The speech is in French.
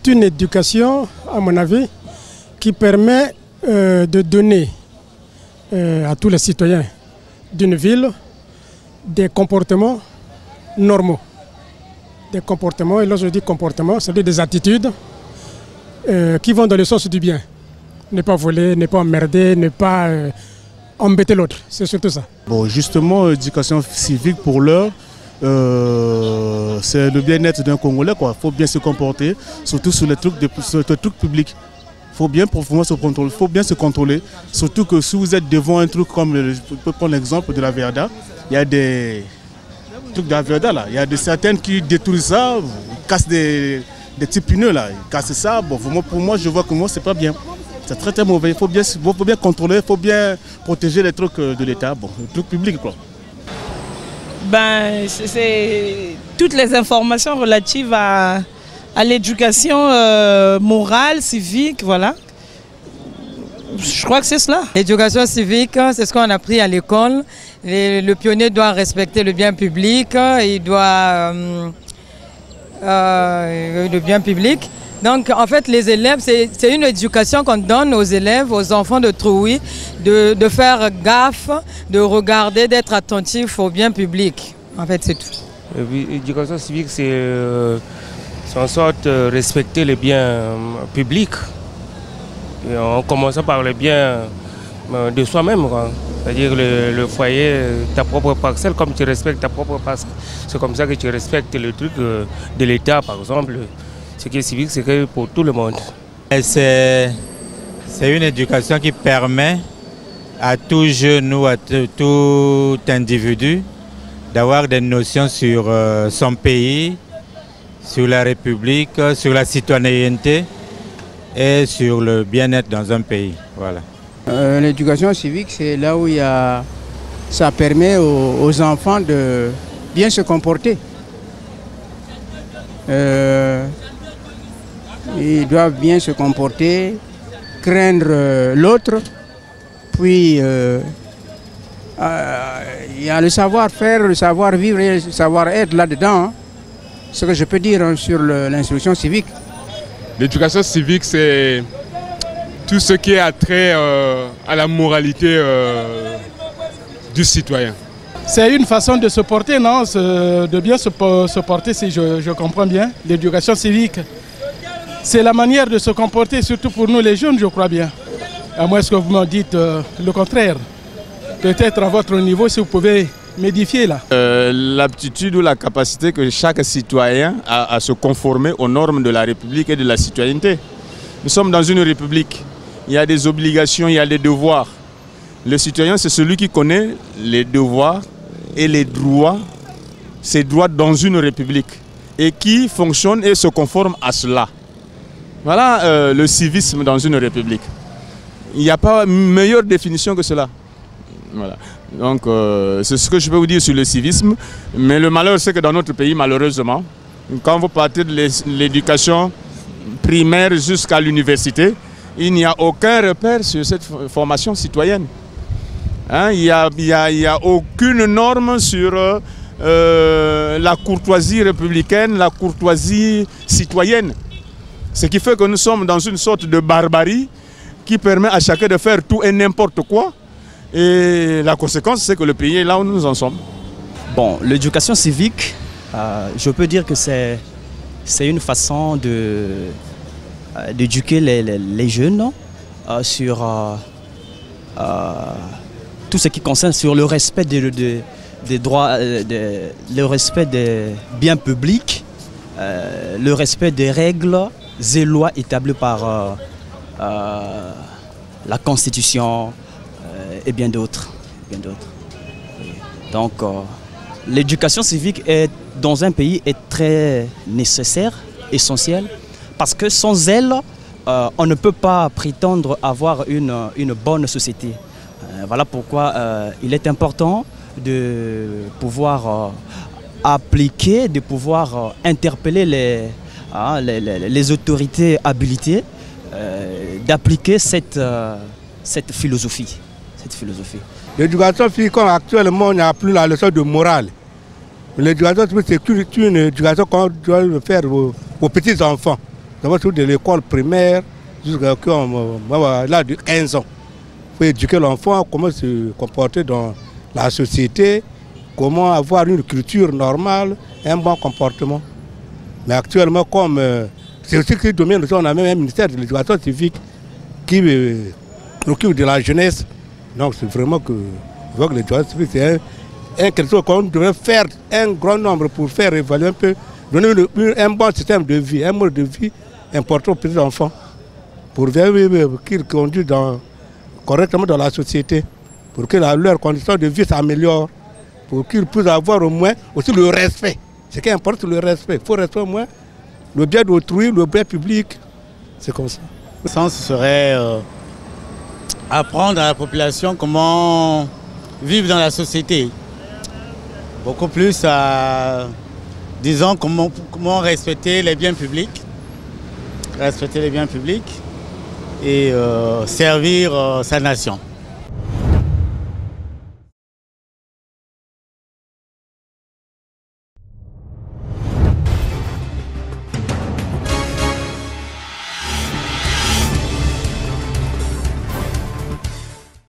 C'est une éducation, à mon avis, qui permet de donner à tous les citoyens d'une ville des comportements normaux. Des comportements, et lorsque je dis comportements, c'est-à-dire des attitudes qui vont dans le sens du bien. Ne pas voler, ne pas emmerder, ne pas embêter l'autre, c'est surtout ça. Bon, justement, l'éducation civique pour l'heure, c'est le bien-être d'un Congolais. Il faut bien se comporter, surtout sur les trucs publics. Il faut bien se contrôler, surtout que si vous êtes devant un truc comme, je peux prendre l'exemple de la Verda, il y a des trucs de la Verda là, il y a certaines qui détruisent ça, ils cassent des petits pneus là, ils cassent ça. Bon, pour moi, je vois que moi, c'est pas bien. C'est très mauvais, il faut bien contrôler, il faut bien protéger les trucs de l'État, bon, les trucs publics quoi. Ben, c'est toutes les informations relatives à l'éducation morale, civique, voilà. Je crois que c'est cela. L'éducation civique, c'est ce qu'on a appris à l'école. Le pionnier doit respecter le bien public, il doit... le bien public. Donc en fait les élèves, c'est une éducation qu'on donne aux élèves, aux enfants de Trouy, de faire gaffe, de regarder, d'être attentif au bien public. En fait c'est tout. L'éducation civique c'est en sorte respecter les biens publics, et en commençant par les biens de soi-même. C'est-à-dire le foyer, ta propre parcelle, comme tu respectes ta propre parcelle. C'est comme ça que tu respectes le truc de l'État par exemple. Ce qui est civique, c'est pour tout le monde. C'est une éducation qui permet à tout jeune ou à tout individu d'avoir des notions sur son pays, sur la République, sur la citoyenneté et sur le bien-être dans un pays. Voilà. L'éducation civique, c'est là où ça permet aux enfants de bien se comporter. Ils doivent bien se comporter, craindre l'autre, puis il y a le savoir-faire, le savoir-vivre et le savoir-être là-dedans. Hein. Ce que je peux dire sur l'instruction civique. L'éducation civique, c'est tout ce qui a trait à la moralité du citoyen. C'est une façon de se porter, non? De bien se porter, si je comprends bien. L'éducation civique, c'est la manière de se comporter, surtout pour nous les jeunes, je crois bien. À moins que vous m'en dites le contraire. Peut-être à votre niveau, si vous pouvez m'édifier là. L'aptitude ou la capacité que chaque citoyen a à se conformer aux normes de la République et de la citoyenneté. Nous sommes dans une République. Il y a des obligations, il y a des devoirs. Le citoyen, c'est celui qui connaît les devoirs et les droits, ses droits dans une République et qui fonctionne et se conforme à cela. Voilà le civisme dans une République. Il n'y a pas meilleure définition que cela. Voilà. Donc c'est ce que je peux vous dire sur le civisme. Mais le malheur, c'est que dans notre pays, malheureusement, quand vous partez de l'éducation primaire jusqu'à l'université, il n'y a aucun repère sur cette formation citoyenne. Hein, il n'y a aucune norme sur la courtoisie républicaine, la courtoisie citoyenne. Ce qui fait que nous sommes dans une sorte de barbarie qui permet à chacun de faire tout et n'importe quoi. Et la conséquence, c'est que le pays est là où nous en sommes. Bon, l'éducation civique, je peux dire que c'est une façon d'éduquer les jeunes sur tout ce qui concerne sur le respect des droits, le respect des biens publics, le respect des règles et lois établies par la Constitution et bien d'autres. Donc l'éducation civique dans un pays est très nécessaire, essentielle, parce que sans elle, on ne peut pas prétendre avoir une bonne société. Voilà pourquoi il est important de pouvoir appliquer, de pouvoir interpeller les autorités habilitées, d'appliquer cette philosophie. L'éducation civique, actuellement, il n'y a plus la leçon de morale. L'éducation civique, c'est une éducation qu'on doit faire aux petits-enfants. d'abord de l'école primaire jusqu'à l'âge de 15 ans. Il faut éduquer l'enfant, comment se comporter dans la société, comment avoir une culture normale, un bon comportement. Mais actuellement, comme c'est aussi que domaine, on a même un ministère de l'éducation civique qui s'occupe de la jeunesse. Donc c'est vraiment que l'éducation civique, c'est quelque chose qu'on devrait faire un grand nombre pour faire évaluer un peu, donner un bon système de vie, un mode de vie important aux petits enfants, pour qu'ils conduisent correctement dans la société, pour que leurs conditions de vie s'améliorent, pour qu'ils puissent avoir au moins aussi le respect. Ce qui est important, c'est le respect. Il faut respecter au moins le bien d'autrui, le bien public. C'est comme ça. Le sens serait apprendre à la population comment vivre dans la société. Beaucoup plus à, disons, comment respecter les biens publics. Respecter les biens publics et servir sa nation.